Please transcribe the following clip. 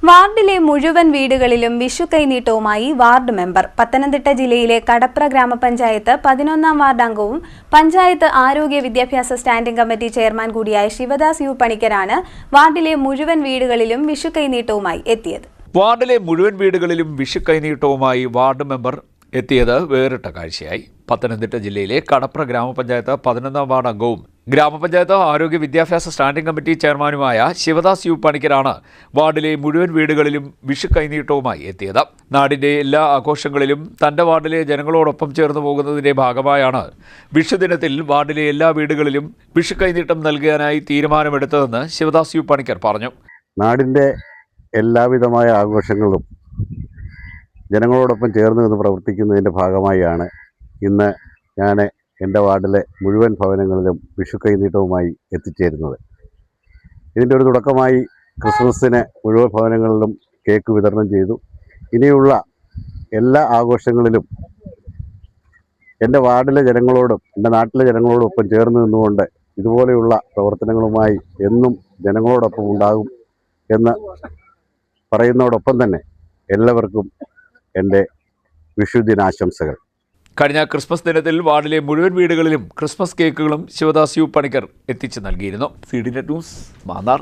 വാർഡിലെ മുഴുവൻ വീടുകളിലും വിഷു കൈനീട്ടവുമായി വാർഡ് മെമ്പർ. പത്തനംതിട്ട ജില്ലയിലെ കടപ്ര ഗ്രാമപഞ്ചായത്ത് 11ാം വാർഡ് അംഗവും പഞ്ചായത്ത് ആരോഗ്യ വിദ്യാഭ്യാസ സ്റ്റാൻഡിംഗ് കമ്മിറ്റി ചെയർമാൻ കൂടിയായ ശിവദാസ് യു പണിക്കരാണ് വാർഡിലെ മുഴുവൻ വീടുകളിലും വിഷു കൈനീട്ടവുമായി എത്തിയത്. വാർഡിലെ മുഴുവൻ വീടുകളിലും വിഷു കൈനീട്ടവുമായി വാർഡ് മെമ്പർ എത്തിയത് വേറിട്ട കാഴ്ചയായി. പത്തനംതിട്ട ജില്ലയിലെ കടപ്ര ഗ്രാമപഞ്ചായത്ത് 11ാം വാർഡ് അംഗവും ഗ്രാമപഞ്ചായത്ത് ആരോഗ്യ വിദ്യാഭ്യാസ സ്റ്റാൻഡിംഗ് കമ്മിറ്റി ചെയർമാനുമായ ശിവദാസ് യു പണിക്കരാണ് വാർഡിലെ മുഴുവൻ വീടുകളിലും വിഷു കൈനീട്ടവുമായി എത്തിയത്. നാടിന്റെ എല്ലാ ആഘോഷങ്ങളിലും തന്റെ വാർഡിലെ ജനങ്ങളോടൊപ്പം ചേർന്ന് പോകുന്നതിന്റെ ഭാഗമായാണ് വിഷുദിനത്തിൽ വാർഡിലെ എല്ലാ വീടുകളിലും വിഷു കൈനീട്ടം നൽകാനായി തീരുമാനമെടുത്തതെന്ന് ശിവദാസ് യു പണിക്കർ പറഞ്ഞു. നാടിന്റെ എല്ലാവിധമായ ആഘോഷങ്ങളും ജനങ്ങളോടൊപ്പം ചേർന്ന് നിന്ന് പ്രവർത്തിക്കുന്നതിൻ്റെ ഭാഗമായാണ് ഇന്ന് ഞാൻ എൻ്റെ വാർഡിലെ മുഴുവൻ ഭവനങ്ങളിലും വിഷു കൈനീട്ടവുമായി എത്തിച്ചേരുന്നത്. ഇതിൻ്റെ ഒരു തുടക്കമായി ക്രിസ്മസിന് മുഴുവൻ ഭവനങ്ങളിലും കേക്ക് വിതരണം ചെയ്തു. ഇനിയുള്ള എല്ലാ ആഘോഷങ്ങളിലും എൻ്റെ വാർഡിലെ ജനങ്ങളോടും എൻ്റെ നാട്ടിലെ ജനങ്ങളോടും ഒപ്പം ചേർന്ന് നിന്നുകൊണ്ട് ഇതുപോലെയുള്ള പ്രവർത്തനങ്ങളുമായി എന്നും ജനങ്ങളോടൊപ്പം ഉണ്ടാകും എന്ന് പറയുന്നതോടൊപ്പം തന്നെ എല്ലാവർക്കും എൻ്റെ വിഷുദിനാശംസകൾ. കഴിഞ്ഞ ക്രിസ്മസ് ദിനത്തിൽ വാർഡിലെ മുഴുവൻ വീടുകളിലും ക്രിസ്മസ് കേക്കുകളും ശിവദാസ് യു പണിക്കർ എത്തിച്ചു നൽകിയിരുന്നു. CDNet news, Mannar.